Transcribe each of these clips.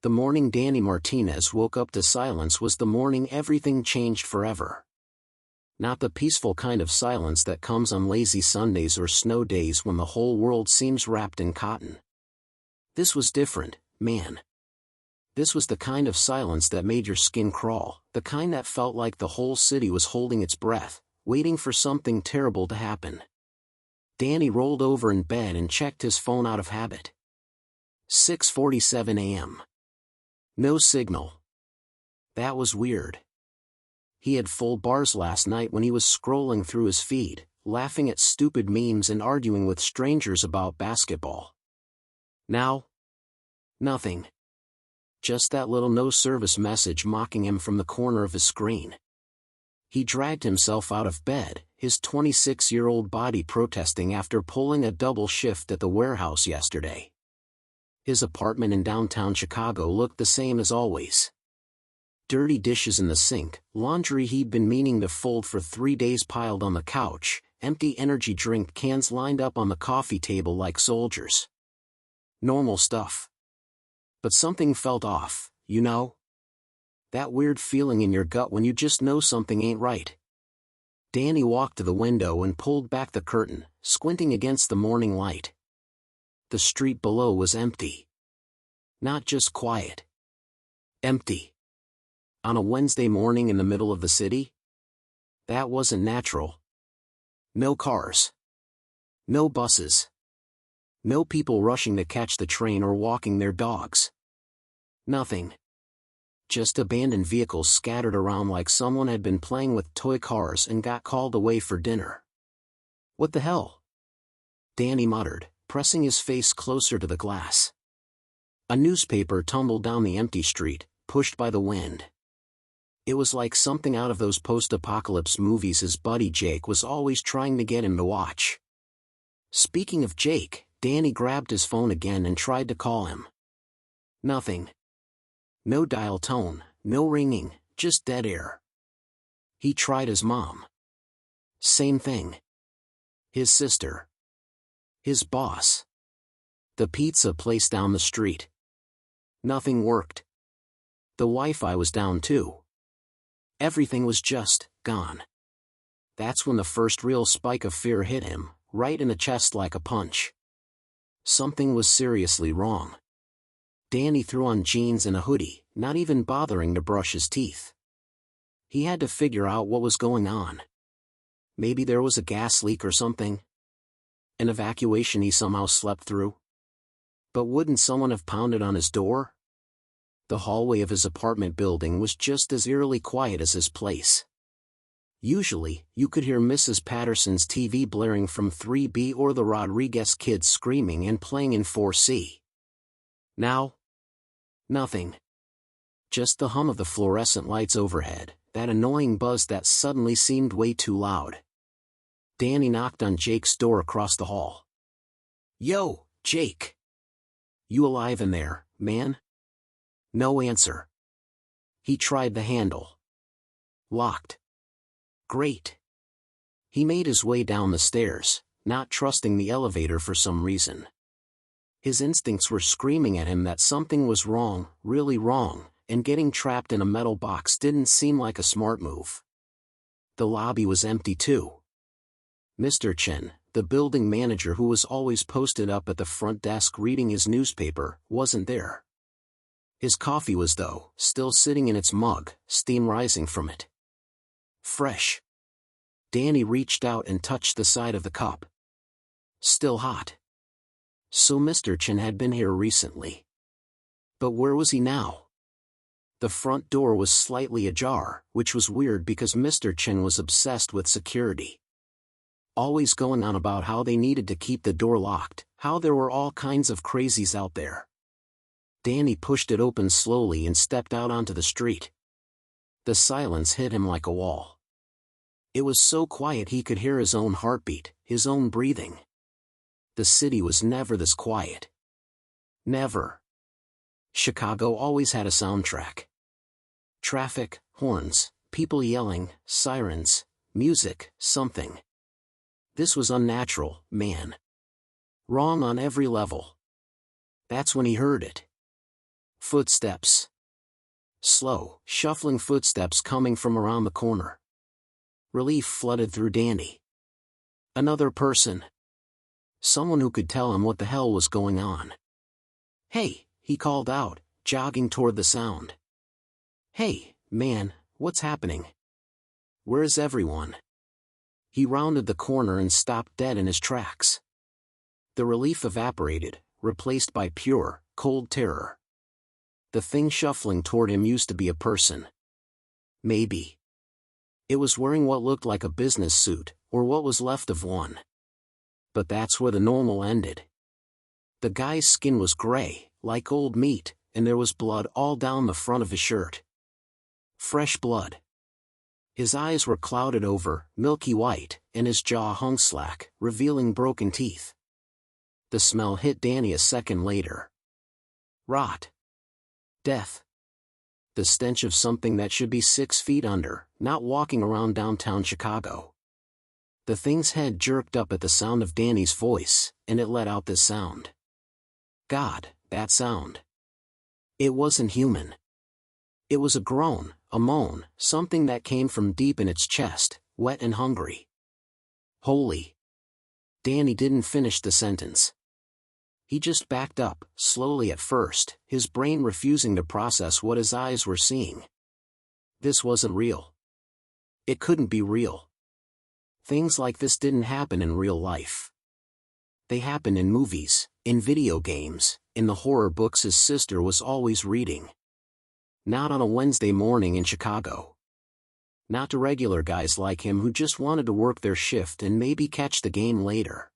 The morning Danny Martinez woke up to silence was the morning everything changed forever. Not the peaceful kind of silence that comes on lazy Sundays or snow days when the whole world seems wrapped in cotton. This was different, man. This was the kind of silence that made your skin crawl, the kind that felt like the whole city was holding its breath, waiting for something terrible to happen. Danny rolled over in bed and checked his phone out of habit. 6:47 a.m. No signal. That was weird. He had full bars last night when he was scrolling through his feed, laughing at stupid memes and arguing with strangers about basketball. Now? Nothing. Just that little no-service message mocking him from the corner of his screen. He dragged himself out of bed, his 26-year-old body protesting after pulling a double shift at the warehouse yesterday. His apartment in downtown Chicago looked the same as always. Dirty dishes in the sink, laundry he'd been meaning to fold for 3 days piled on the couch, empty energy drink cans lined up on the coffee table like soldiers. Normal stuff. But something felt off, you know? That weird feeling in your gut when you just know something ain't right. Danny walked to the window and pulled back the curtain, squinting against the morning light. The street below was empty. Not just quiet. Empty. On a Wednesday morning in the middle of the city? That wasn't natural. No cars. No buses. No people rushing to catch the train or walking their dogs. Nothing. Just abandoned vehicles scattered around like someone had been playing with toy cars and got called away for dinner. What the hell? Danny muttered, pressing his face closer to the glass. A newspaper tumbled down the empty street, pushed by the wind. It was like something out of those post-apocalypse movies his buddy Jake was always trying to get him to watch. Speaking of Jake, Danny grabbed his phone again and tried to call him. Nothing. No dial tone, no ringing, just dead air. He tried his mom. Same thing. His sister. His boss. The pizza place down the street. Nothing worked. The Wi-Fi was down too. Everything was just gone. That's when the first real spike of fear hit him, right in the chest like a punch. Something was seriously wrong. Danny threw on jeans and a hoodie, not even bothering to brush his teeth. He had to figure out what was going on. Maybe there was a gas leak or something. An evacuation he somehow slept through. But wouldn't someone have pounded on his door? The hallway of his apartment building was just as eerily quiet as his place. Usually, you could hear Mrs. Patterson's TV blaring from 3B or the Rodriguez kids screaming and playing in 4C. Now? Nothing. Just the hum of the fluorescent lights overhead, that annoying buzz that suddenly seemed way too loud. Danny knocked on Jake's door across the hall. Yo, Jake. You alive in there, man? No answer. He tried the handle. Locked. Great. He made his way down the stairs, not trusting the elevator for some reason. His instincts were screaming at him that something was wrong, really wrong, and getting trapped in a metal box didn't seem like a smart move. The lobby was empty too. Mr. Chen, the building manager who was always posted up at the front desk reading his newspaper, wasn't there. His coffee was, though, still sitting in its mug, steam rising from it. Fresh. Danny reached out and touched the side of the cup. Still hot. So Mr. Chen had been here recently. But where was he now? The front door was slightly ajar, which was weird because Mr. Chen was obsessed with security. Always going on about how they needed to keep the door locked, how there were all kinds of crazies out there. Danny pushed it open slowly and stepped out onto the street. The silence hit him like a wall. It was so quiet he could hear his own heartbeat, his own breathing. The city was never this quiet. Never. Chicago always had a soundtrack. Traffic, horns, people yelling, sirens, music, something. This was unnatural, man. Wrong on every level. That's when he heard it. Footsteps. Slow, shuffling footsteps coming from around the corner. Relief flooded through Danny. Another person. Someone who could tell him what the hell was going on. "Hey," he called out, jogging toward the sound. "Hey, man, what's happening? Where's everyone?" He rounded the corner and stopped dead in his tracks. The relief evaporated, replaced by pure, cold terror. The thing shuffling toward him used to be a person. Maybe. It was wearing what looked like a business suit, or what was left of one. But that's where the normal ended. The guy's skin was gray, like old meat, and there was blood all down the front of his shirt. Fresh blood. His eyes were clouded over, milky white, and his jaw hung slack, revealing broken teeth. The smell hit Danny a second later. Rot. Death. The stench of something that should be 6 feet under, not walking around downtown Chicago. The thing's head jerked up at the sound of Danny's voice, and it let out this sound. God, that sound. It wasn't human. It was a groan, a moan, something that came from deep in its chest, wet and hungry. Holy. Danny didn't finish the sentence. He just backed up, slowly at first, his brain refusing to process what his eyes were seeing. This wasn't real. It couldn't be real. Things like this didn't happen in real life. They happened in movies, in video games, in the horror books his sister was always reading. Not on a Wednesday morning in Chicago. Not to regular guys like him who just wanted to work their shift and maybe catch the game later.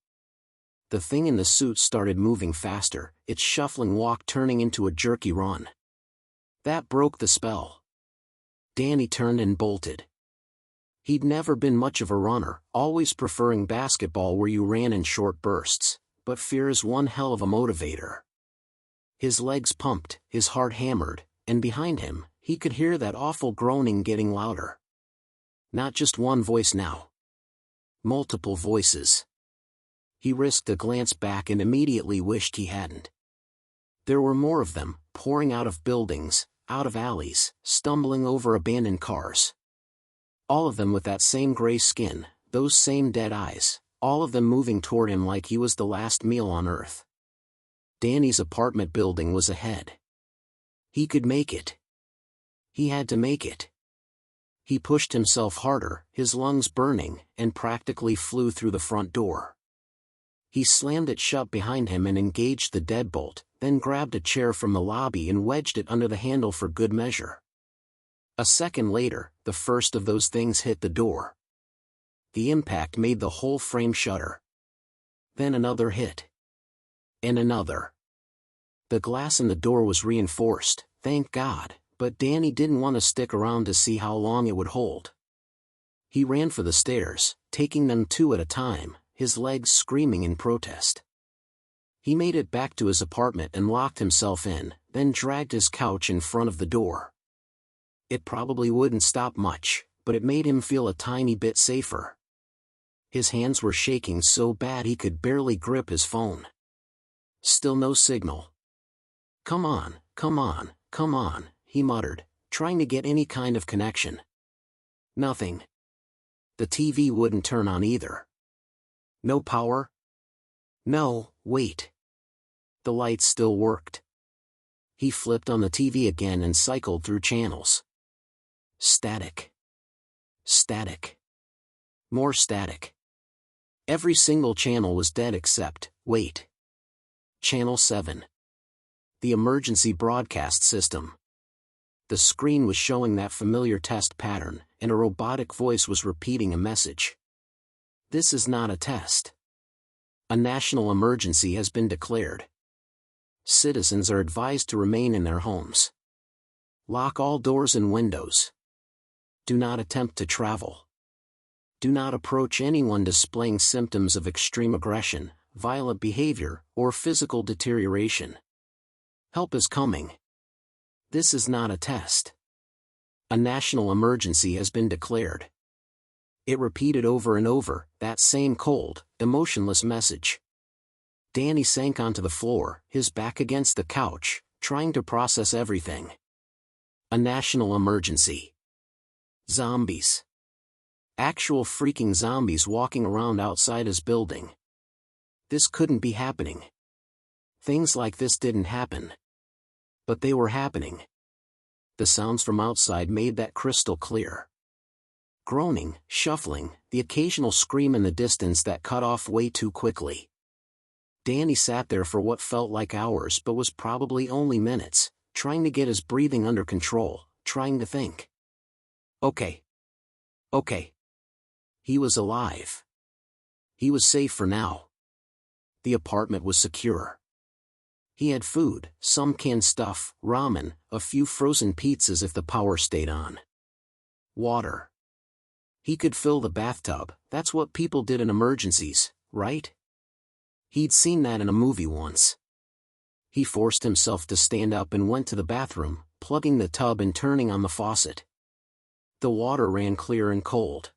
The thing in the suit started moving faster, its shuffling walk turning into a jerky run. That broke the spell. Danny turned and bolted. He'd never been much of a runner, always preferring basketball where you ran in short bursts, but fear is one hell of a motivator. His legs pumped, his heart hammered, and behind him, he could hear that awful groaning getting louder. Not just one voice now. Multiple voices. He risked a glance back and immediately wished he hadn't. There were more of them, pouring out of buildings, out of alleys, stumbling over abandoned cars. All of them with that same gray skin, those same dead eyes, all of them moving toward him like he was the last meal on earth. Danny's apartment building was ahead. He could make it. He had to make it. He pushed himself harder, his lungs burning, and practically flew through the front door. He slammed it shut behind him and engaged the deadbolt, then grabbed a chair from the lobby and wedged it under the handle for good measure. A second later, the first of those things hit the door. The impact made the whole frame shudder. Then another hit. And another. The glass in the door was reinforced, thank God, but Danny didn't want to stick around to see how long it would hold. He ran for the stairs, taking them 2 at a time, his legs screaming in protest. He made it back to his apartment and locked himself in, then dragged his couch in front of the door. It probably wouldn't stop much, but it made him feel a tiny bit safer. His hands were shaking so bad he could barely grip his phone. Still no signal. Come on, come on, come on, he muttered, trying to get any kind of connection. Nothing. The TV wouldn't turn on either. No power? No, wait. The lights still worked. He flipped on the TV again and cycled through channels. Static. Static. More static. Every single channel was dead except, wait. Channel 7. The emergency broadcast system. The screen was showing that familiar test pattern, and a robotic voice was repeating a message. This is not a test. A national emergency has been declared. Citizens are advised to remain in their homes. Lock all doors and windows. Do not attempt to travel. Do not approach anyone displaying symptoms of extreme aggression, violent behavior, or physical deterioration. Help is coming. This is not a test. A national emergency has been declared. It repeated over and over, that same cold, emotionless message. Danny sank onto the floor, his back against the couch, trying to process everything. A national emergency. Zombies. Actual freaking zombies walking around outside his building. This couldn't be happening. Things like this didn't happen. But they were happening. The sounds from outside made that crystal clear. Groaning, shuffling, the occasional scream in the distance that cut off way too quickly. Danny sat there for what felt like hours but was probably only minutes, trying to get his breathing under control, trying to think. Okay. He was alive. He was safe for now. The apartment was secure. He had food, some canned stuff, ramen, a few frozen pizzas if the power stayed on. Water. He could fill the bathtub, that's what people did in emergencies, right? He'd seen that in a movie once. He forced himself to stand up and went to the bathroom, plugging the tub and turning on the faucet. The water ran clear and cold.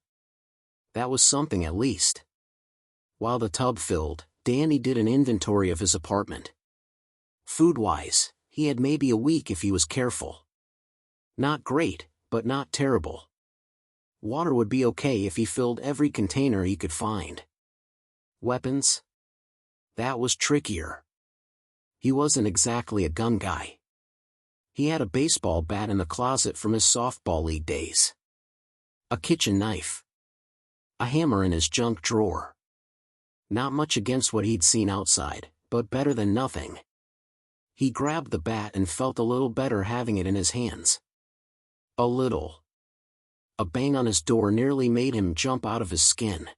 That was something at least. While the tub filled, Danny did an inventory of his apartment. Food-wise, he had maybe a week if he was careful. Not great, but not terrible. Water would be okay if he filled every container he could find. Weapons? That was trickier. He wasn't exactly a gun guy. He had a baseball bat in the closet from his softball league days. A kitchen knife. A hammer in his junk drawer. Not much against what he'd seen outside, but better than nothing. He grabbed the bat and felt a little better having it in his hands. A little. A bang on his door nearly made him jump out of his skin.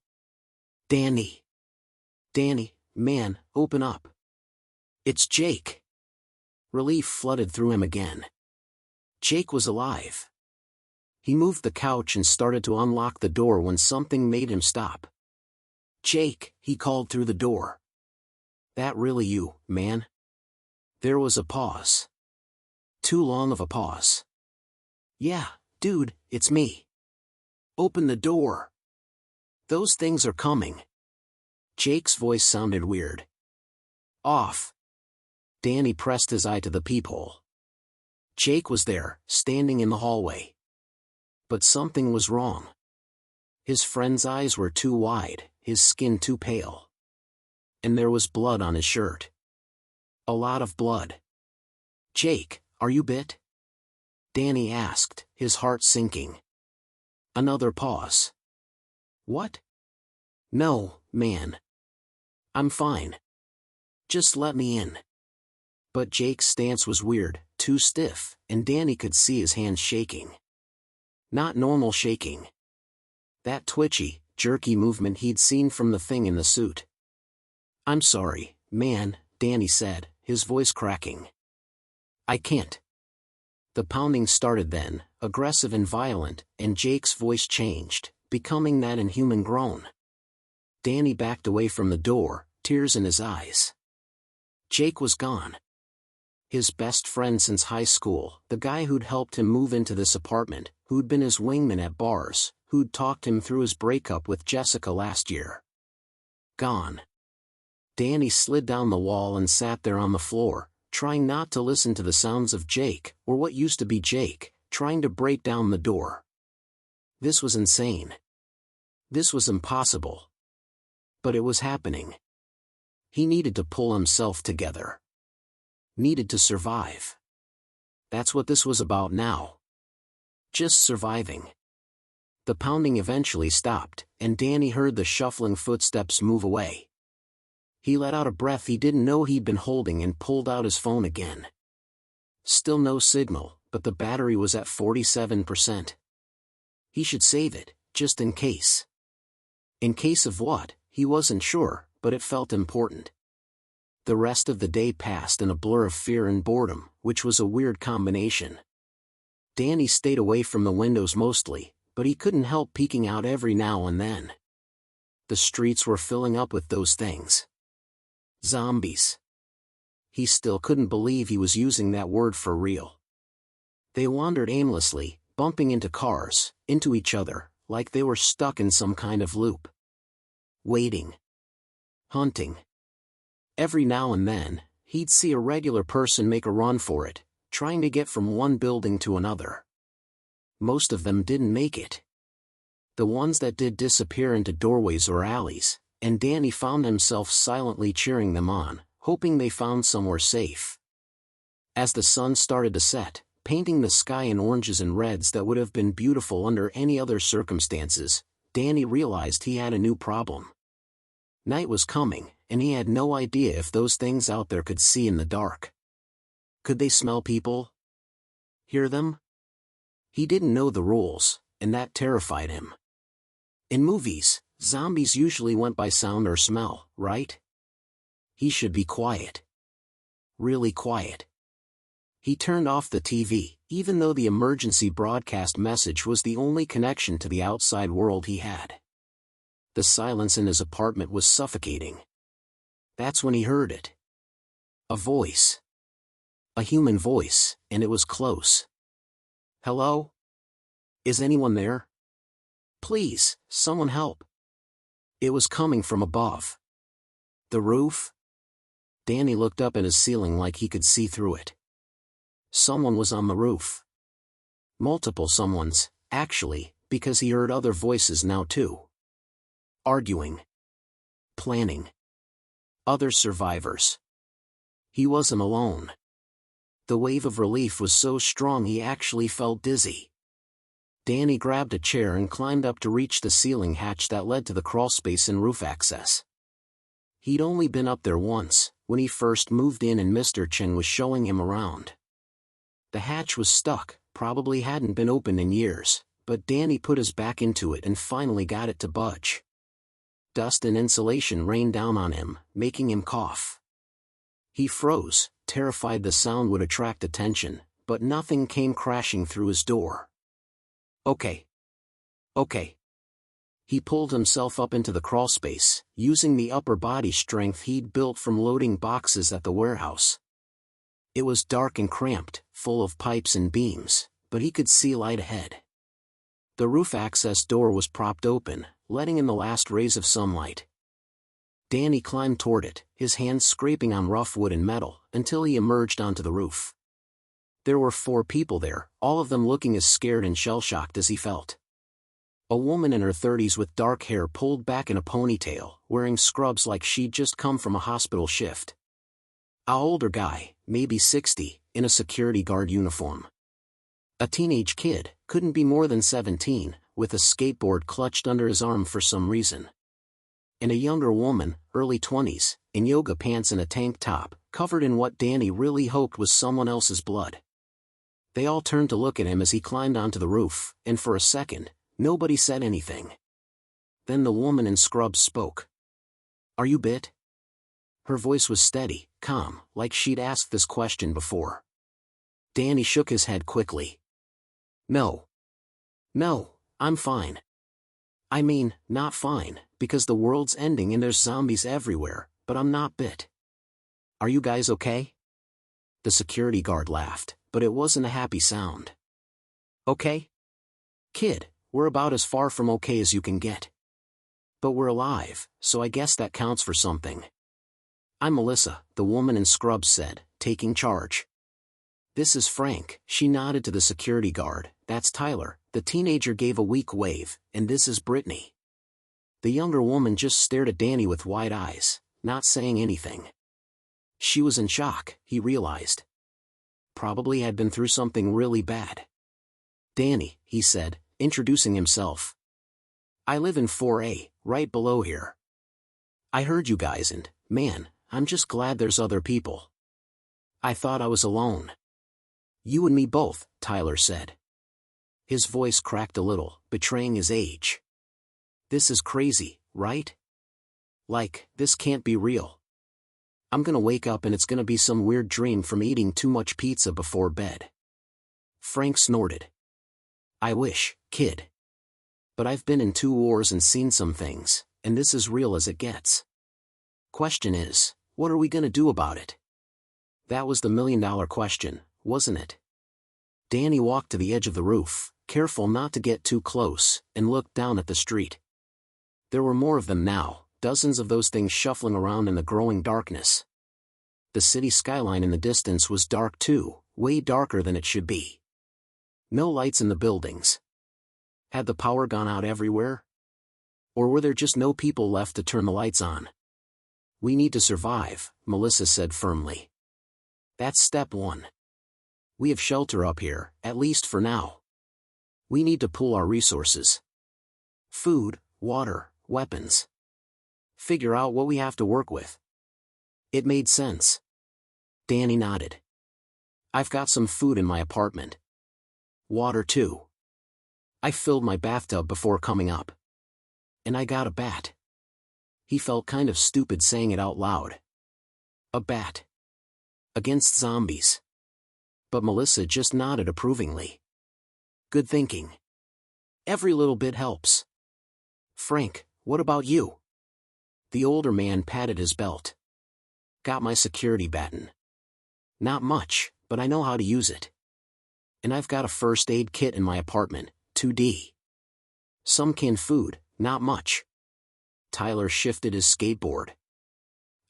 Danny. Danny, man, open up. It's Jake. Relief flooded through him again. Jake was alive. He moved the couch and started to unlock the door when something made him stop. Jake, he called through the door. That really you, man? There was a pause. Too long of a pause. Yeah, dude, it's me. Open the door. Those things are coming. Jake's voice sounded weird. Off. Danny pressed his eye to the peephole. Jake was there, standing in the hallway. But something was wrong. His friend's eyes were too wide, his skin too pale. And there was blood on his shirt. A lot of blood. Jake, are you bit? Danny asked, his heart sinking. Another pause. What? No, man. I'm fine. Just let me in. But Jake's stance was weird, too stiff, and Danny could see his hands shaking. Not normal shaking. That twitchy, jerky movement he'd seen from the thing in the suit. I'm sorry, man, Danny said, his voice cracking. I can't. The pounding started then, aggressive and violent, and Jake's voice changed, becoming that inhuman groan. Danny backed away from the door, tears in his eyes. Jake was gone. His best friend since high school, the guy who'd helped him move into this apartment, who'd been his wingman at bars, who'd talked him through his breakup with Jessica last year. Gone. Danny slid down the wall and sat there on the floor, trying not to listen to the sounds of Jake, or what used to be Jake, trying to break down the door. This was insane. This was impossible. But it was happening. He needed to pull himself together. Needed to survive. That's what this was about now. Just surviving. The pounding eventually stopped, and Danny heard the shuffling footsteps move away. He let out a breath he didn't know he'd been holding and pulled out his phone again. Still no signal, but the battery was at 47%. He should save it, just in case. In case of what, he wasn't sure, but it felt important. The rest of the day passed in a blur of fear and boredom, which was a weird combination. Danny stayed away from the windows mostly, but he couldn't help peeking out every now and then. The streets were filling up with those things. Zombies. He still couldn't believe he was using that word for real. They wandered aimlessly, bumping into cars, into each other, like they were stuck in some kind of loop. Waiting. Hunting. Every now and then, he'd see a regular person make a run for it, trying to get from one building to another. Most of them didn't make it. The ones that did disappear into doorways or alleys, and Danny found himself silently cheering them on, hoping they found somewhere safe. As the sun started to set, painting the sky in oranges and reds that would have been beautiful under any other circumstances, Danny realized he had a new problem. Night was coming, and he had no idea if those things out there could see in the dark. Could they smell people? Hear them? He didn't know the rules, and that terrified him. In movies, zombies usually went by sound or smell, right? He should be quiet. Really quiet. He turned off the TV, even though the emergency broadcast message was the only connection to the outside world he had. The silence in his apartment was suffocating. That's when he heard it. A voice. A human voice, and it was close. Hello? Is anyone there? Please, someone help. It was coming from above. The roof? Danny looked up at his ceiling like he could see through it. Someone was on the roof. Multiple someones, actually, because he heard other voices now too. Arguing. Planning. Other survivors. He wasn't alone. The wave of relief was so strong he actually felt dizzy. Danny grabbed a chair and climbed up to reach the ceiling hatch that led to the crawlspace and roof access. He'd only been up there once, when he first moved in and Mr. Chen was showing him around. The hatch was stuck, probably hadn't been opened in years, but Danny put his back into it and finally got it to budge. Dust and insulation rained down on him, making him cough. He froze, terrified the sound would attract attention, but nothing came crashing through his door. Okay. He pulled himself up into the crawlspace, using the upper body strength he'd built from loading boxes at the warehouse. It was dark and cramped, full of pipes and beams, but he could see light ahead. The roof access door was propped open, letting in the last rays of sunlight. Danny climbed toward it, his hands scraping on rough wood and metal, until he emerged onto the roof. There were 4 people there, all of them looking as scared and shell-shocked as he felt. A woman in her 30s with dark hair pulled back in a ponytail, wearing scrubs like she'd just come from a hospital shift. An older guy, maybe 60, in a security guard uniform. A teenage kid, couldn't be more than 17, with a skateboard clutched under his arm for some reason. And a younger woman, early 20s, in yoga pants and a tank top, covered in what Danny really hoped was someone else's blood. They all turned to look at him as he climbed onto the roof, and for a second, nobody said anything. Then the woman in scrubs spoke. "Are you bit?" Her voice was steady, calm, like she'd asked this question before. Danny shook his head quickly. No, I'm fine. I mean, not fine, because the world's ending and there's zombies everywhere, but I'm not bit. Are you guys okay? The security guard laughed, but it wasn't a happy sound. Okay? Kid, we're about as far from okay as you can get. But we're alive, so I guess that counts for something. I'm Melissa, the woman in scrubs said, taking charge. This is Frank, she nodded to the security guard. That's Tyler, the teenager gave a weak wave, and this is Brittany. The younger woman just stared at Danny with wide eyes, not saying anything. She was in shock, he realized. Probably had been through something really bad. Danny, he said, introducing himself. I live in 4A, right below here. I heard you guys and, man, I'm just glad there's other people. I thought I was alone. You and me both, Tyler said. His voice cracked a little, betraying his age. This is crazy, right? Like, this can't be real. I'm gonna wake up and it's gonna be some weird dream from eating too much pizza before bed. Frank snorted. I wish, kid. But I've been in 2 wars and seen some things, and this is real as it gets. Question is, what are we gonna do about it? That was the $1,000,000 question, wasn't it? Danny walked to the edge of the roof, careful not to get too close, and looked down at the street. There were more of them now, dozens of those things shuffling around in the growing darkness. The city skyline in the distance was dark too, way darker than it should be. No lights in the buildings. Had the power gone out everywhere? Or were there just no people left to turn the lights on? We need to survive, Melissa said firmly. That's step one. We have shelter up here, at least for now. We need to pool our resources. Food, water, weapons. Figure out what we have to work with. It made sense. Danny nodded. I've got some food in my apartment. Water too. I filled my bathtub before coming up. And I got a bat. He felt kind of stupid saying it out loud. A bat. Against zombies. But Melissa just nodded approvingly. Good thinking. Every little bit helps. Frank, what about you? The older man patted his belt. Got my security baton. Not much, but I know how to use it. And I've got a first aid kit in my apartment, 2D. Some canned food, not much. Tyler shifted his skateboard.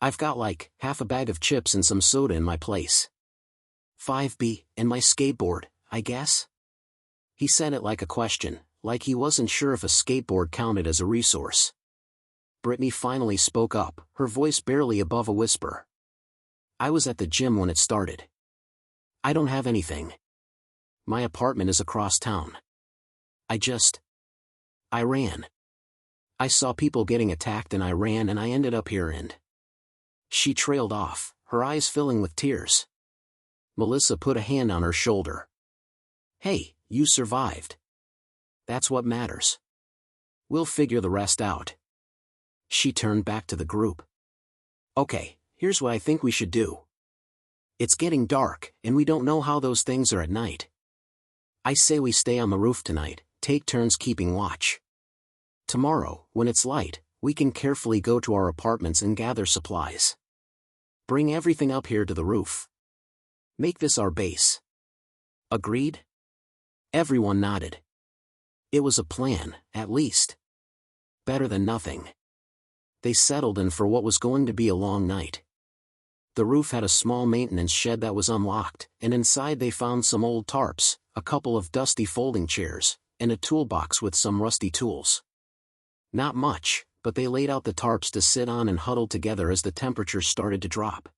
I've got like half a bag of chips and some soda in my place. 5B, and my skateboard, I guess? He said it like a question, like he wasn't sure if a skateboard counted as a resource. Brittany finally spoke up, her voice barely above a whisper. I was at the gym when it started. I don't have anything. My apartment is across town. I ran. I saw people getting attacked and I ran and I ended up here and... She trailed off, her eyes filling with tears. Melissa put a hand on her shoulder. Hey, you survived. That's what matters. We'll figure the rest out. She turned back to the group. Okay, here's what I think we should do. It's getting dark, and we don't know how those things are at night. I say we stay on the roof tonight, take turns keeping watch. Tomorrow, when it's light, we can carefully go to our apartments and gather supplies. Bring everything up here to the roof. Make this our base. Agreed? Everyone nodded. It was a plan, at least. Better than nothing. They settled in for what was going to be a long night. The roof had a small maintenance shed that was unlocked, and inside they found some old tarps, a couple of dusty folding chairs, and a toolbox with some rusty tools. Not much, but they laid out the tarps to sit on and huddle together as the temperature started to drop.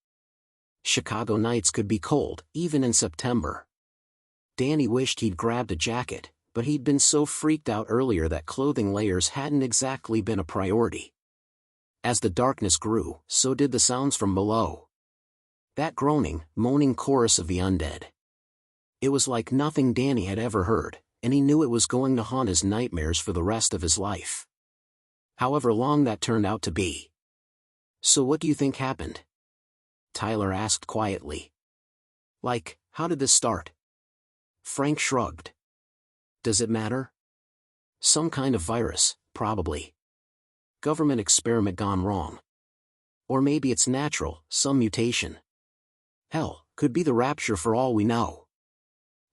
Chicago nights could be cold, even in September. Danny wished he'd grabbed a jacket, but he'd been so freaked out earlier that clothing layers hadn't exactly been a priority. As the darkness grew, so did the sounds from below. That groaning, moaning chorus of the undead. It was like nothing Danny had ever heard, and he knew it was going to haunt his nightmares for the rest of his life. However long that turned out to be. So what do you think happened? Tyler asked quietly. Like, how did this start? Frank shrugged. Does it matter? Some kind of virus, probably. Government experiment gone wrong. Or maybe it's natural, some mutation. Hell, could be the rapture for all we know.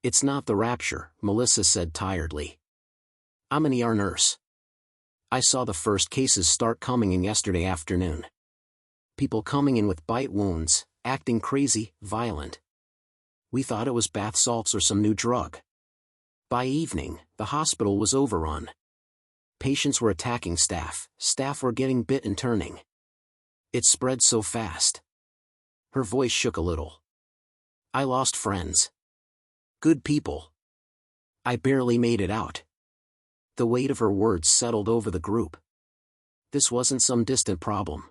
It's not the rapture, Melissa said tiredly. I'm an ER nurse. I saw the first cases start coming in yesterday afternoon. People coming in with bite wounds, acting crazy, violent. We thought it was bath salts or some new drug. By evening, the hospital was overrun. Patients were attacking staff were getting bit and turning. It spread so fast. Her voice shook a little. I lost friends. Good people. I barely made it out. The weight of her words settled over the group. This wasn't some distant problem.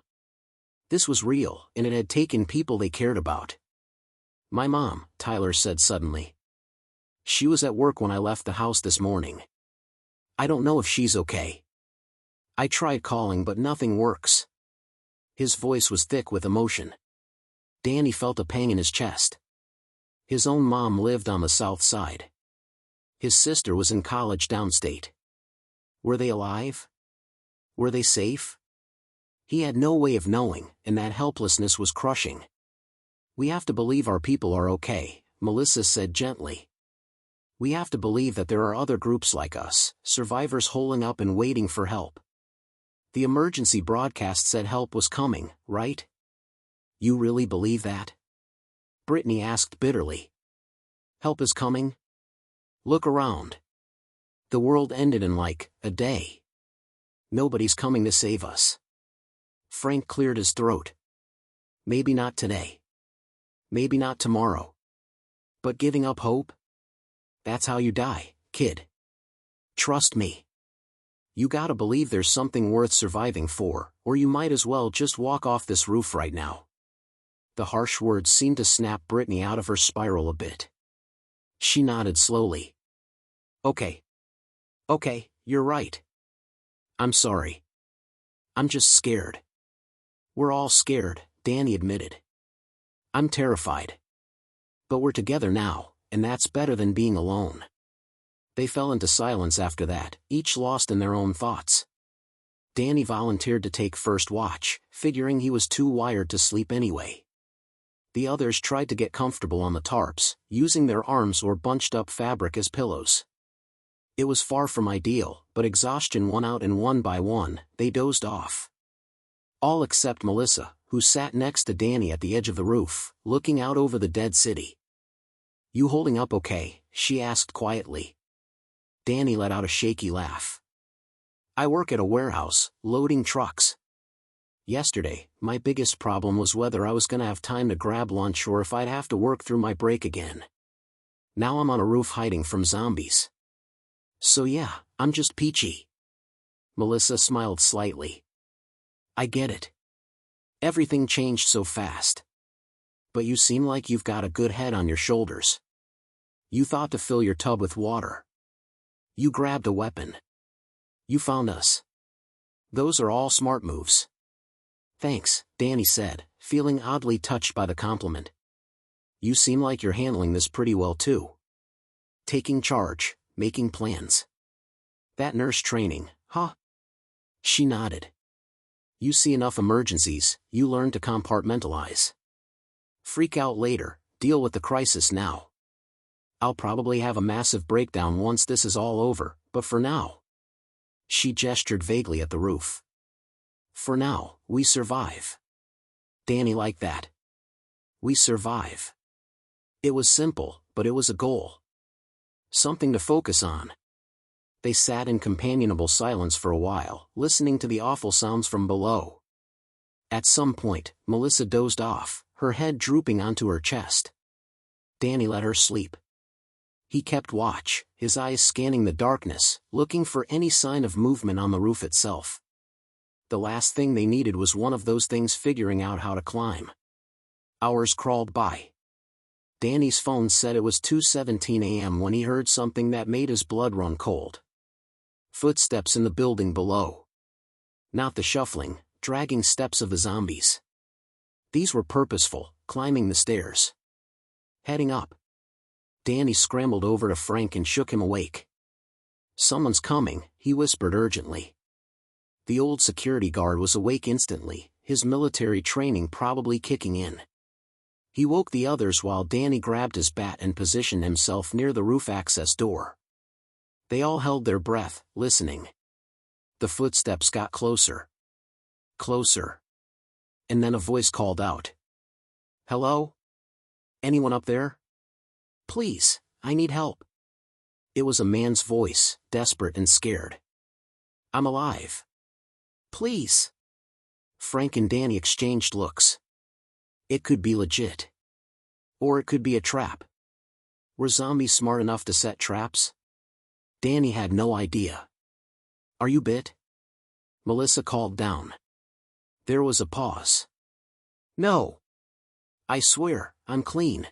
This was real, and it had taken people they cared about. My mom, Tyler said suddenly. She was at work when I left the house this morning. I don't know if she's okay. I tried calling but nothing works. His voice was thick with emotion. Danny felt a pang in his chest. His own mom lived on the south side. His sister was in college downstate. Were they alive? Were they safe? He had no way of knowing, and that helplessness was crushing. We have to believe our people are okay, Melissa said gently. We have to believe that there are other groups like us, survivors holding up and waiting for help. The emergency broadcast said help was coming, right? You really believe that? Brittany asked bitterly. Help is coming? Look around. The world ended in like a day. Nobody's coming to save us. Frank cleared his throat. Maybe not today. Maybe not tomorrow. But giving up hope? That's how you die, kid. Trust me. You gotta believe there's something worth surviving for, or you might as well just walk off this roof right now. The harsh words seemed to snap Brittany out of her spiral a bit. She nodded slowly. Okay. Okay, you're right. I'm sorry. I'm just scared. We're all scared, Danny admitted. I'm terrified. But we're together now, and that's better than being alone. They fell into silence after that, each lost in their own thoughts. Danny volunteered to take first watch, figuring he was too wired to sleep anyway. The others tried to get comfortable on the tarps, using their arms or bunched up fabric as pillows. It was far from ideal, but exhaustion won out and one by one, they dozed off. All except Melissa, who sat next to Danny at the edge of the roof, looking out over the dead city. You holding up okay? She asked quietly. Danny let out a shaky laugh. I work at a warehouse, loading trucks. Yesterday, my biggest problem was whether I was gonna have time to grab lunch or if I'd have to work through my break again. Now I'm on a roof hiding from zombies. So yeah, I'm just peachy. Melissa smiled slightly. I get it. Everything changed so fast. But you seem like you've got a good head on your shoulders. You thought to fill your tub with water. You grabbed a weapon. You found us. Those are all smart moves. Thanks, Danny said, feeling oddly touched by the compliment. You seem like you're handling this pretty well too. Taking charge, making plans. That nurse training, huh? She nodded. You see enough emergencies, you learn to compartmentalize. Freak out later, deal with the crisis now. I'll probably have a massive breakdown once this is all over, but for now. She gestured vaguely at the roof. For now, we survive. Danny liked that. We survive. It was simple, but it was a goal. Something to focus on. They sat in companionable silence for a while, listening to the awful sounds from below. At some point, Melissa dozed off, her head drooping onto her chest. Danny let her sleep. He kept watch, his eyes scanning the darkness, looking for any sign of movement on the roof itself. The last thing they needed was one of those things figuring out how to climb. Hours crawled by. Danny's phone said it was 2:17 a.m. when he heard something that made his blood run cold. Footsteps in the building below. Not the shuffling, dragging steps of the zombies. These were purposeful, climbing the stairs. Heading up. Danny scrambled over to Frank and shook him awake. Someone's coming, he whispered urgently. The old security guard was awake instantly, his military training probably kicking in. He woke the others while Danny grabbed his bat and positioned himself near the roof access door. They all held their breath, listening. The footsteps got closer. Closer. And then a voice called out. Hello? Anyone up there? Please, I need help. It was a man's voice, desperate and scared. I'm alive. Please. Frank and Danny exchanged looks. It could be legit. Or it could be a trap. Were zombies smart enough to set traps? Danny had no idea. Are you bit? Melissa called down. There was a pause. No. I swear, I'm clean.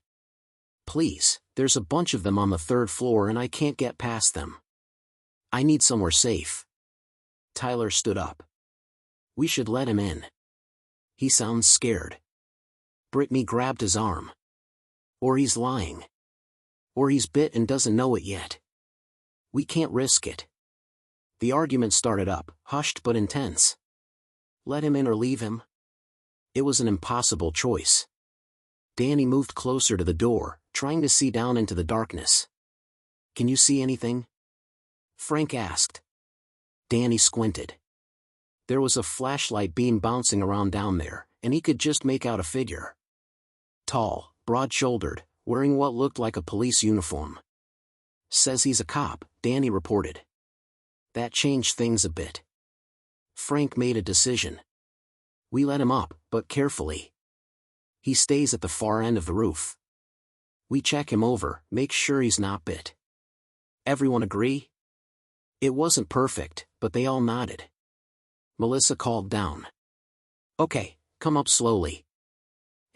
Please, there's a bunch of them on the 3rd floor and I can't get past them. I need somewhere safe. Tyler stood up. We should let him in. He sounds scared. Brittany grabbed his arm. Or he's lying. Or he's bit and doesn't know it yet. We can't risk it. The argument started up, hushed but intense. Let him in or leave him? It was an impossible choice. Danny moved closer to the door, trying to see down into the darkness. Can you see anything? Frank asked. Danny squinted. There was a flashlight beam bouncing around down there, and he could just make out a figure. Tall, broad-shouldered, wearing what looked like a police uniform. "Says he's a cop," Danny reported. That changed things a bit. Frank made a decision. We let him up, but carefully. He stays at the far end of the roof. We check him over, make sure he's not bit. Everyone agree? It wasn't perfect, but they all nodded. Melissa called down. "Okay, come up slowly.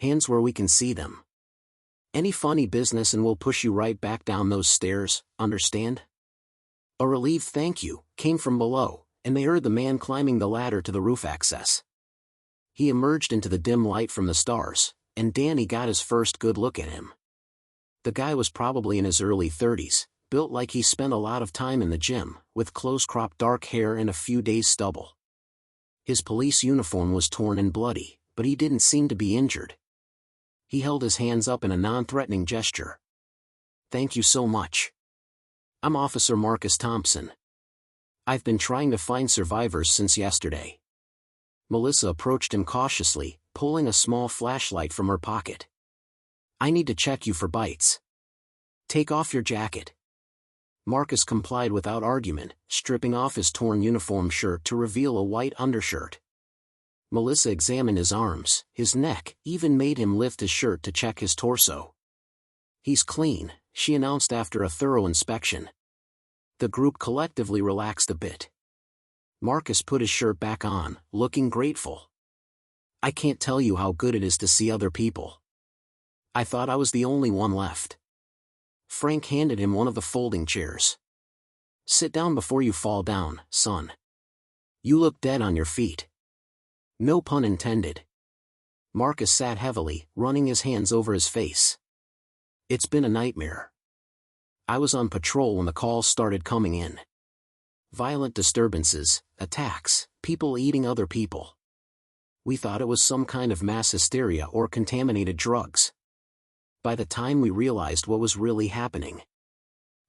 Hands where we can see them. Any funny business and we'll push you right back down those stairs, understand?" A relieved "thank you" came from below, and they heard the man climbing the ladder to the roof access. He emerged into the dim light from the stars, and Danny got his first good look at him. The guy was probably in his early 30s, built like he spent a lot of time in the gym, with close-cropped dark hair and a few days' stubble. His police uniform was torn and bloody, but he didn't seem to be injured. He held his hands up in a non-threatening gesture. "Thank you so much. I'm Officer Marcus Thompson. I've been trying to find survivors since yesterday." Melissa approached him cautiously, pulling a small flashlight from her pocket. "I need to check you for bites. Take off your jacket." Marcus complied without argument, stripping off his torn uniform shirt to reveal a white undershirt. Melissa examined his arms, his neck, even made him lift his shirt to check his torso. "He's clean," she announced after a thorough inspection. The group collectively relaxed a bit. Marcus put his shirt back on, looking grateful. "I can't tell you how good it is to see other people. I thought I was the only one left." Frank handed him one of the folding chairs. "Sit down before you fall down, son. You look dead on your feet." No pun intended. Marcus sat heavily, running his hands over his face. "It's been a nightmare. I was on patrol when the calls started coming in. Violent disturbances, attacks, people eating other people. We thought it was some kind of mass hysteria or contaminated drugs. By the time we realized what was really happening..."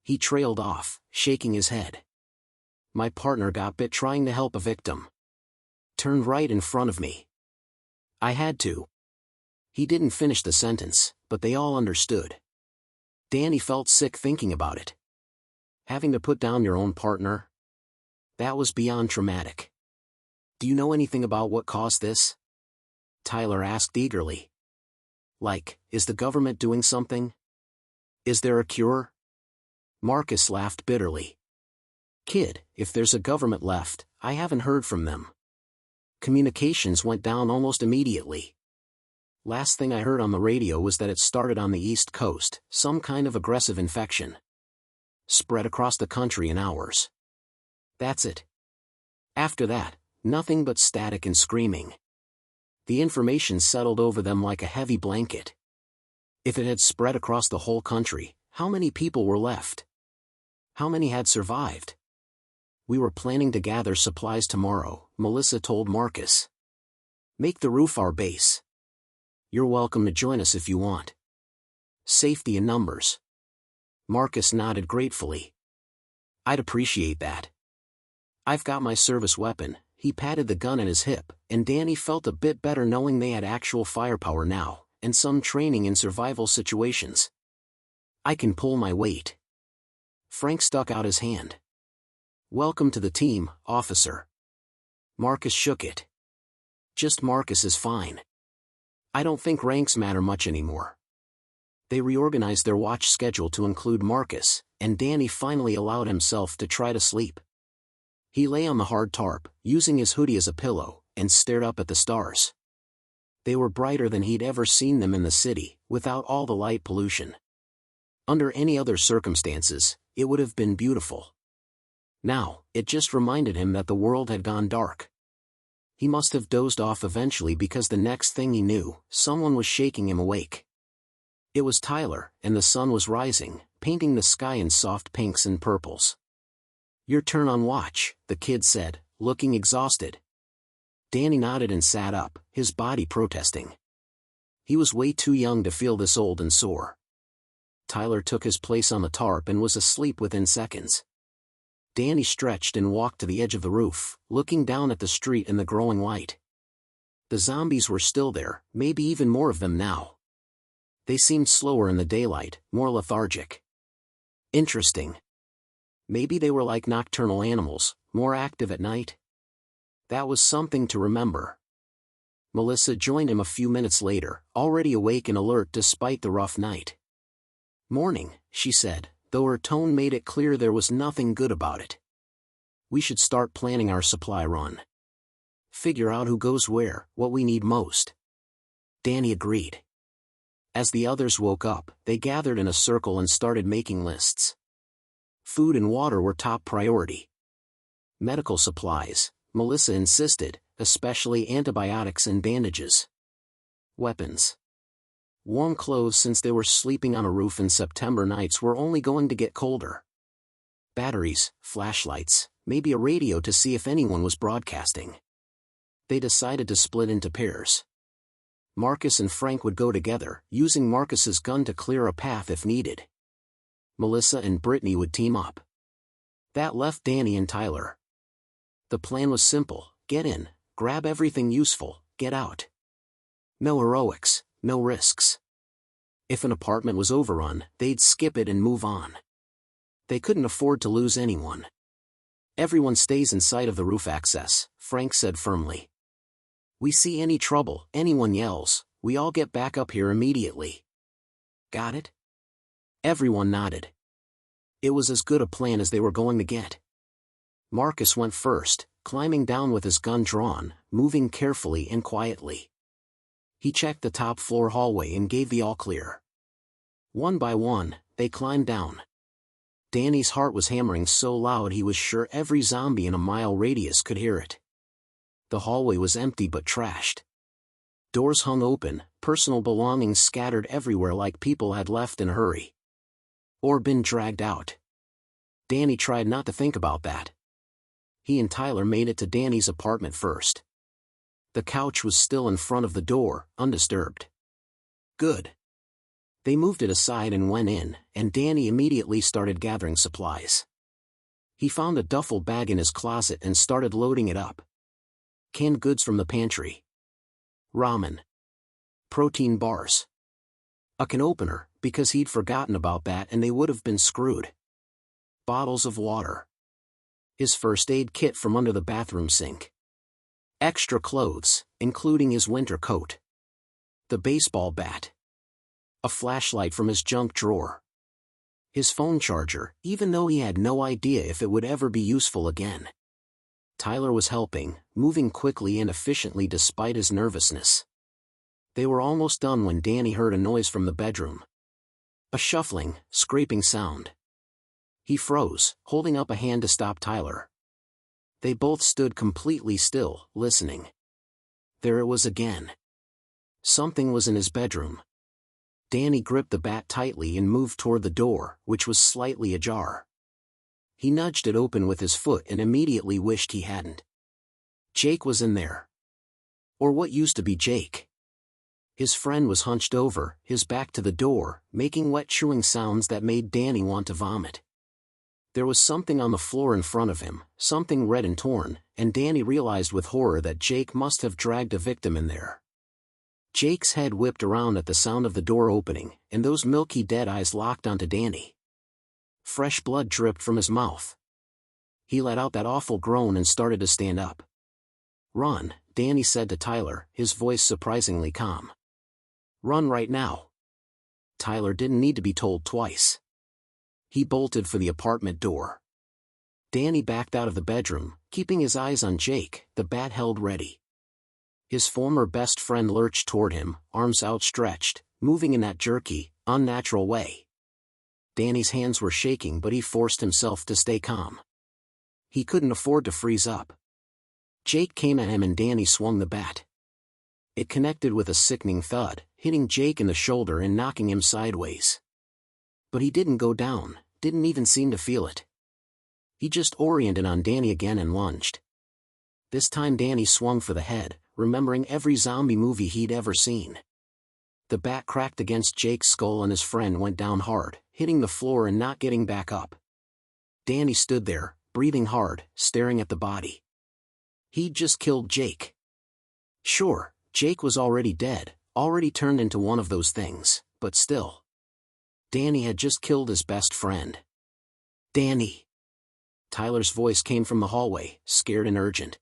He trailed off, shaking his head. "My partner got bit trying to help a victim. Turned right in front of me. I had to." He didn't finish the sentence, but they all understood. Danny felt sick thinking about it. Having to put down your own partner? That was beyond traumatic. "Do you know anything about what caused this?" Tyler asked eagerly. "Like, is the government doing something? Is there a cure?" Marcus laughed bitterly. "Kid, if there's a government left, I haven't heard from them. Communications went down almost immediately. Last thing I heard on the radio was that it started on the East Coast, some kind of aggressive infection. Spread across the country in hours. That's it. After that, nothing but static and screaming. The information settled over them like a heavy blanket. If it had spread across the whole country, how many people were left? How many had survived?" "We were planning to gather supplies tomorrow," Melissa told Marcus. "Make the roof our base. You're welcome to join us if you want. Safety in numbers." Marcus nodded gratefully. "I'd appreciate that. I've got my service weapon." He patted the gun at his hip, and Danny felt a bit better knowing they had actual firepower now, and some training in survival situations. "I can pull my weight." Frank stuck out his hand. "Welcome to the team, officer." Marcus shook it. "Just Marcus is fine. I don't think ranks matter much anymore." They reorganized their watch schedule to include Marcus, and Danny finally allowed himself to try to sleep. He lay on the hard tarp, using his hoodie as a pillow, and stared up at the stars. They were brighter than he'd ever seen them in the city, without all the light pollution. Under any other circumstances, it would have been beautiful. Now, it just reminded him that the world had gone dark. He must have dozed off eventually because the next thing he knew, someone was shaking him awake. It was Tyler, and the sun was rising, painting the sky in soft pinks and purples. "Your turn on watch," the kid said, looking exhausted. Danny nodded and sat up, his body protesting. He was way too young to feel this old and sore. Tyler took his place on the tarp and was asleep within seconds. Danny stretched and walked to the edge of the roof, looking down at the street and the growing light. The zombies were still there, maybe even more of them now. They seemed slower in the daylight, more lethargic. Interesting. Maybe they were like nocturnal animals, more active at night? That was something to remember. Melissa joined him a few minutes later, already awake and alert despite the rough night. "Morning," she said, though her tone made it clear there was nothing good about it. "We should start planning our supply run. Figure out who goes where, what we need most." Danny agreed. As the others woke up, they gathered in a circle and started making lists. Food and water were top priority. Medical supplies, Melissa insisted, especially antibiotics and bandages. Weapons. Warm clothes since they were sleeping on a roof in September nights were only going to get colder. Batteries, flashlights, maybe a radio to see if anyone was broadcasting. They decided to split into pairs. Marcus and Frank would go together, using Marcus's gun to clear a path if needed. Melissa and Brittany would team up. That left Danny and Tyler. The plan was simple: get in, grab everything useful, get out. No heroics, no risks. If an apartment was overrun, they'd skip it and move on. They couldn't afford to lose anyone. "Everyone stays in sight of the roof access," Frank said firmly. "We see any trouble, anyone yells, we all get back up here immediately. Got it?" Everyone nodded. It was as good a plan as they were going to get. Marcus went first, climbing down with his gun drawn, moving carefully and quietly. He checked the top floor hallway and gave the all clear. One by one, they climbed down. Danny's heart was hammering so loud he was sure every zombie in a mile radius could hear it. The hallway was empty but trashed. Doors hung open, personal belongings scattered everywhere like people had left in a hurry. Or been dragged out. Danny tried not to think about that. He and Tyler made it to Danny's apartment first. The couch was still in front of the door, undisturbed. Good. They moved it aside and went in, and Danny immediately started gathering supplies. He found a duffel bag in his closet and started loading it up. Canned goods from the pantry. Ramen. Protein bars. A can opener, because he'd forgotten about that and they would have been screwed. Bottles of water. His first aid kit from under the bathroom sink. Extra clothes, including his winter coat. The baseball bat. A flashlight from his junk drawer. His phone charger, even though he had no idea if it would ever be useful again. Tyler was helping, moving quickly and efficiently despite his nervousness. They were almost done when Danny heard a noise from the bedroom. A shuffling, scraping sound. He froze, holding up a hand to stop Tyler. They both stood completely still, listening. There it was again. Something was in his bedroom. Danny gripped the bat tightly and moved toward the door, which was slightly ajar. He nudged it open with his foot and immediately wished he hadn't. Jake was in there. Or what used to be Jake. His friend was hunched over, his back to the door, making wet chewing sounds that made Danny want to vomit. There was something on the floor in front of him, something red and torn, and Danny realized with horror that Jake must have dragged a victim in there. Jake's head whipped around at the sound of the door opening, and those milky dead eyes locked onto Danny. Fresh blood dripped from his mouth. He let out that awful groan and started to stand up. "Run," Danny said to Tyler, his voice surprisingly calm. "Run right now." Tyler didn't need to be told twice. He bolted for the apartment door. Danny backed out of the bedroom, keeping his eyes on Jake, the bat held ready. His former best friend lurched toward him, arms outstretched, moving in that jerky, unnatural way. Danny's hands were shaking but he forced himself to stay calm. He couldn't afford to freeze up. Jake came at him and Danny swung the bat. It connected with a sickening thud, hitting Jake in the shoulder and knocking him sideways. But he didn't go down, didn't even seem to feel it. He just oriented on Danny again and lunged. This time Danny swung for the head, remembering every zombie movie he'd ever seen. The bat cracked against Jake's skull and his friend went down hard, hitting the floor and not getting back up. Danny stood there, breathing hard, staring at the body. He'd just killed Jake. Sure, Jake was already dead, already turned into one of those things, but still. Danny had just killed his best friend. Danny! Tyler's voice came from the hallway, scared and urgent.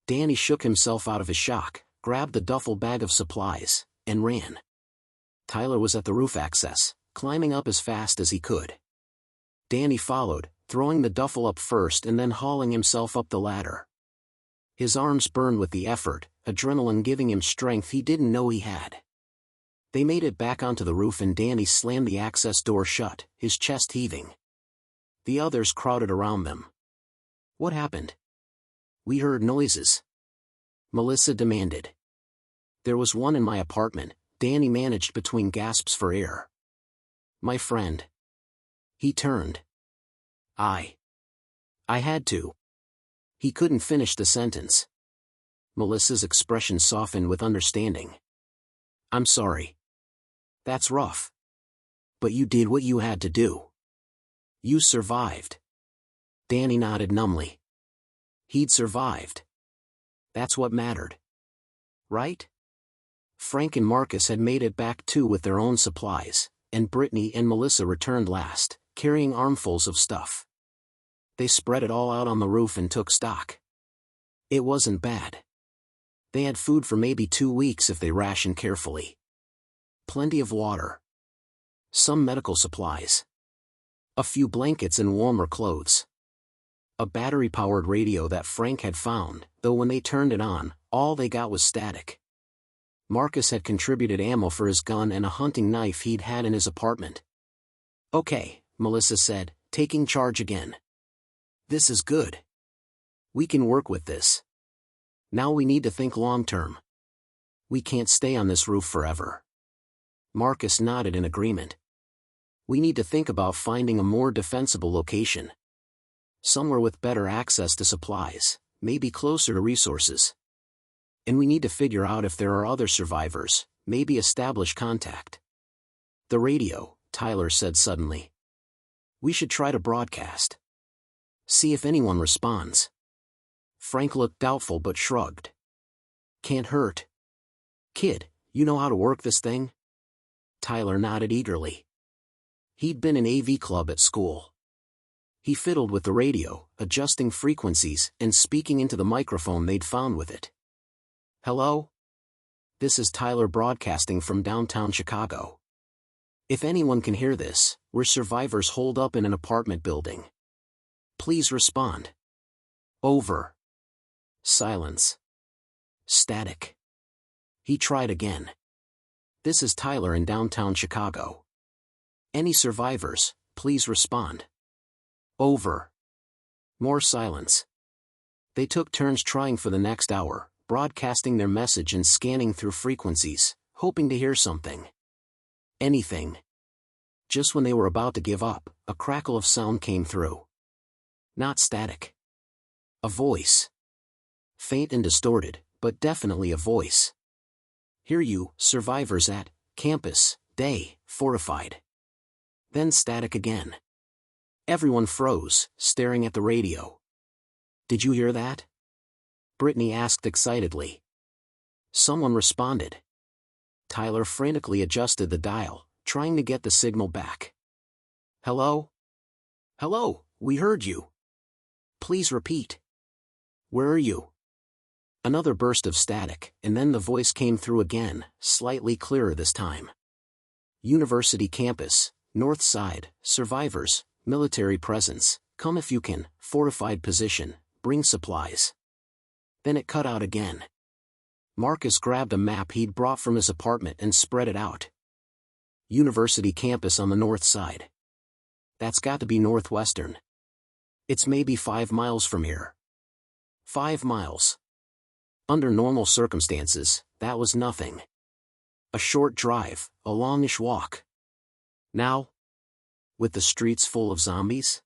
Danny shook himself out of his shock, grabbed the duffel bag of supplies, and ran. Tyler was at the roof access, climbing up as fast as he could. Danny followed, throwing the duffel up first and then hauling himself up the ladder. His arms burned with the effort, adrenaline giving him strength he didn't know he had. They made it back onto the roof and Danny slammed the access door shut, his chest heaving. The others crowded around them. What happened? We heard noises. Melissa demanded. There was one in my apartment, Danny managed between gasps for air. My friend. He turned. I had to. He couldn't finish the sentence. Melissa's expression softened with understanding. I'm sorry. That's rough. But you did what you had to do. You survived. Danny nodded numbly. He'd survived. That's what mattered. Right? Frank and Marcus had made it back too with their own supplies, and Brittany and Melissa returned last, carrying armfuls of stuff. They spread it all out on the roof and took stock. It wasn't bad. They had food for maybe 2 weeks if they rationed carefully. Plenty of water. Some medical supplies. A few blankets and warmer clothes. A battery-powered radio that Frank had found, though when they turned it on, all they got was static. Marcus had contributed ammo for his gun and a hunting knife he'd had in his apartment. Okay, Melissa said, taking charge again. This is good. We can work with this. Now we need to think long-term. We can't stay on this roof forever. Marcus nodded in agreement. We need to think about finding a more defensible location. Somewhere with better access to supplies, maybe closer to resources. And we need to figure out if there are other survivors, maybe establish contact. The radio, Tyler said suddenly. We should try to broadcast. See if anyone responds. Frank looked doubtful but shrugged. Can't hurt. Kid, you know how to work this thing? Tyler nodded eagerly. He'd been in AV club at school. He fiddled with the radio, adjusting frequencies and speaking into the microphone they'd found with it. Hello? This is Tyler broadcasting from downtown Chicago. If anyone can hear this, we're survivors holed up in an apartment building. Please respond. Over. Silence. Static. He tried again. This is Tyler in downtown Chicago. Any survivors, please respond. Over. More silence. They took turns trying for the next hour, broadcasting their message and scanning through frequencies, hoping to hear something. Anything. Just when they were about to give up, a crackle of sound came through. Not static. A voice. Faint and distorted, but definitely a voice. Hear you, survivors at campus, day, fortified. Then static again. Everyone froze, staring at the radio. Did you hear that? Brittany asked excitedly. Someone responded. Tyler frantically adjusted the dial, trying to get the signal back. Hello? Hello, we heard you. Please repeat. Where are you? Another burst of static, and then the voice came through again, slightly clearer this time. University campus, north side, survivors, military presence, come if you can, fortified position, bring supplies. Then it cut out again. Marcus grabbed a map he'd brought from his apartment and spread it out. University campus on the north side. That's got to be northwestern. It's maybe 5 miles from here. 5 miles. Under normal circumstances, that was nothing. A short drive, a longish walk. Now? With the streets full of zombies?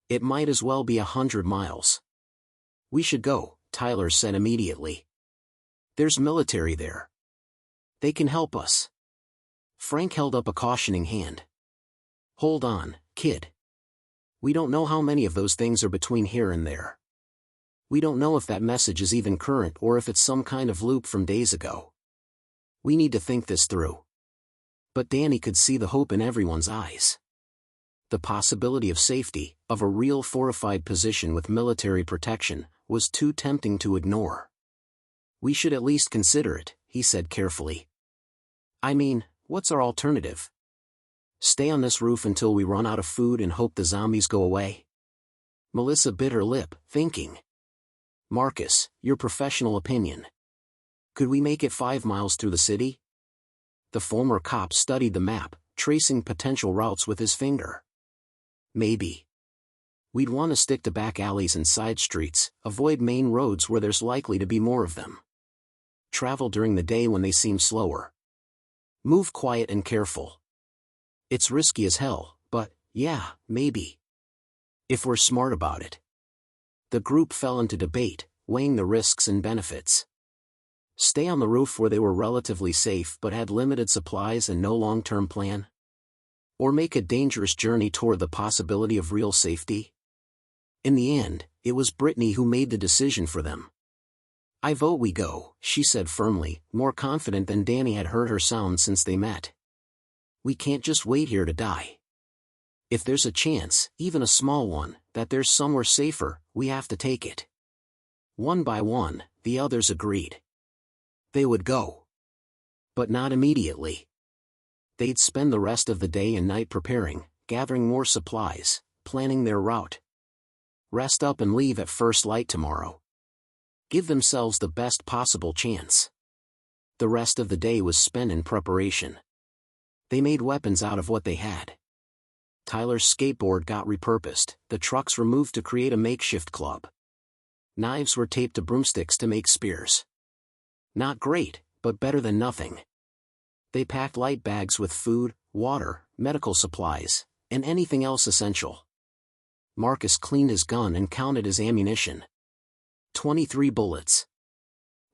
It might as well be 100 miles. We should go, Tyler said immediately. There's military there. They can help us. Frank held up a cautioning hand. Hold on, kid. We don't know how many of those things are between here and there. We don't know if that message is even current or if it's some kind of loop from days ago. We need to think this through. But Danny could see the hope in everyone's eyes. The possibility of safety, of a real fortified position with military protection, was too tempting to ignore. We should at least consider it, he said carefully. I mean, what's our alternative? Stay on this roof until we run out of food and hope the zombies go away? Melissa bit her lip, thinking. Marcus, your professional opinion. Could we make it 5 miles through the city? The former cop studied the map, tracing potential routes with his finger. Maybe. We'd want to stick to back alleys and side streets, avoid main roads where there's likely to be more of them. Travel during the day when they seem slower. Move quiet and careful. It's risky as hell, but, yeah, maybe. If we're smart about it. The group fell into debate, weighing the risks and benefits. Stay on the roof where they were relatively safe but had limited supplies and no long-term plan? Or make a dangerous journey toward the possibility of real safety? In the end, it was Brittany who made the decision for them. I vote we go, she said firmly, more confident than Danny had heard her sound since they met. We can't just wait here to die. If there's a chance, even a small one, that there's somewhere safer, we have to take it. One by one, the others agreed. They would go. But not immediately. They'd spend the rest of the day and night preparing, gathering more supplies, planning their route. Rest up and leave at first light tomorrow. Give themselves the best possible chance. The rest of the day was spent in preparation. They made weapons out of what they had. Tyler's skateboard got repurposed, the trucks removed to create a makeshift club. Knives were taped to broomsticks to make spears. Not great, but better than nothing. They packed light bags with food, water, medical supplies, and anything else essential. Marcus cleaned his gun and counted his ammunition. 23 bullets.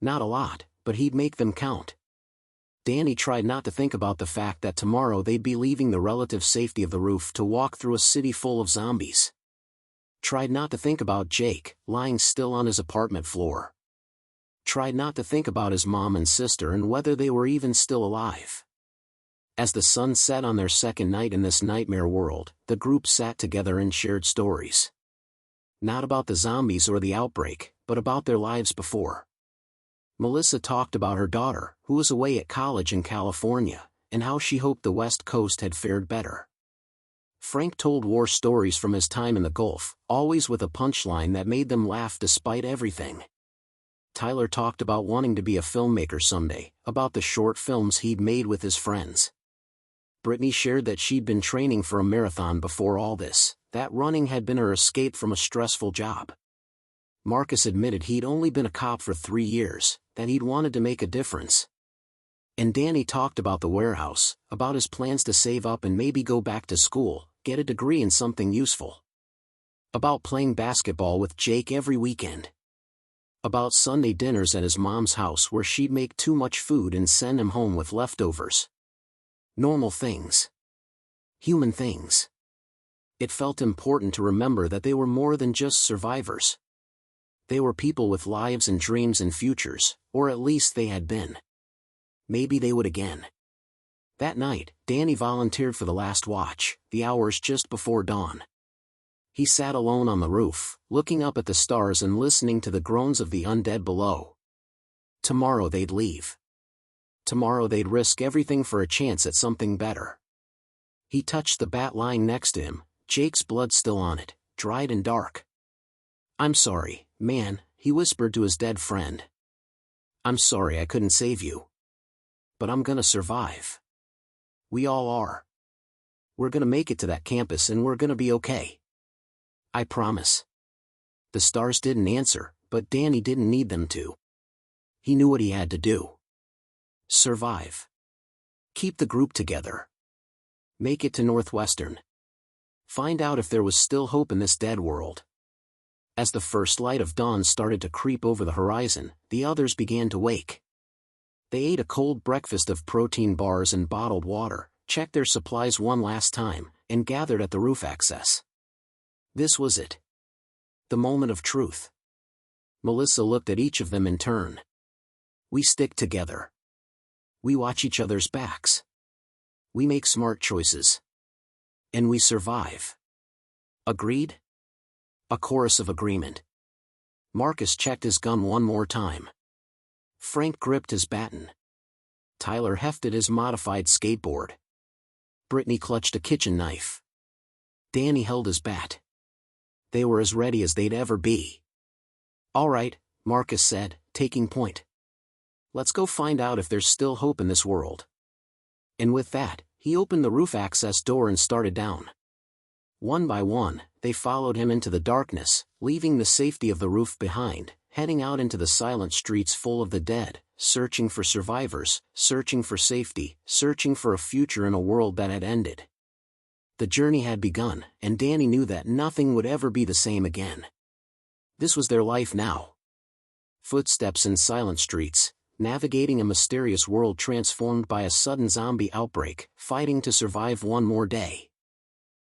Not a lot, but he'd make them count. Danny tried not to think about the fact that tomorrow they'd be leaving the relative safety of the roof to walk through a city full of zombies. Tried not to think about Jake, lying still on his apartment floor. Tried not to think about his mom and sister and whether they were even still alive. As the sun set on their second night in this nightmare world, the group sat together and shared stories. Not about the zombies or the outbreak, but about their lives before. Melissa talked about her daughter, who was away at college in California, and how she hoped the West Coast had fared better. Frank told war stories from his time in the Gulf, always with a punchline that made them laugh despite everything. Tyler talked about wanting to be a filmmaker someday, about the short films he'd made with his friends. Brittany shared that she'd been training for a marathon before all this, that running had been her escape from a stressful job. Marcus admitted he'd only been a cop for 3 years, that he'd wanted to make a difference. And Danny talked about the warehouse, about his plans to save up and maybe go back to school, get a degree in something useful. About playing basketball with Jake every weekend. About Sunday dinners at his mom's house where she'd make too much food and send him home with leftovers. Normal things. Human things. It felt important to remember that they were more than just survivors. They were people with lives and dreams and futures, or at least they had been. Maybe they would again. That night, Danny volunteered for the last watch, the hours just before dawn. He sat alone on the roof, looking up at the stars and listening to the groans of the undead below. Tomorrow they'd leave. Tomorrow they'd risk everything for a chance at something better. He touched the bat lying next to him, Jake's blood still on it, dried and dark. I'm sorry, man, he whispered to his dead friend. I'm sorry I couldn't save you. But I'm gonna survive. We all are. We're gonna make it to that campus and we're gonna be okay. I promise. The stars didn't answer, but Danny didn't need them to. He knew what he had to do. Survive. Keep the group together. Make it to Northwestern. Find out if there was still hope in this dead world. As the first light of dawn started to creep over the horizon, the others began to wake. They ate a cold breakfast of protein bars and bottled water, checked their supplies one last time, and gathered at the roof access. This was it. The moment of truth. Melissa looked at each of them in turn. We stick together. We watch each other's backs. We make smart choices. And we survive. Agreed? A chorus of agreement. Marcus checked his gun one more time. Frank gripped his baton. Tyler hefted his modified skateboard. Brittany clutched a kitchen knife. Danny held his bat. They were as ready as they'd ever be. All right, Marcus said, taking point. Let's go find out if there's still hope in this world. And with that, he opened the roof access door and started down. One by one, they followed him into the darkness, leaving the safety of the roof behind, heading out into the silent streets full of the dead, searching for survivors, searching for safety, searching for a future in a world that had ended. The journey had begun, and Danny knew that nothing would ever be the same again. This was their life now. Footsteps in silent streets, navigating a mysterious world transformed by a sudden zombie outbreak, fighting to survive one more day.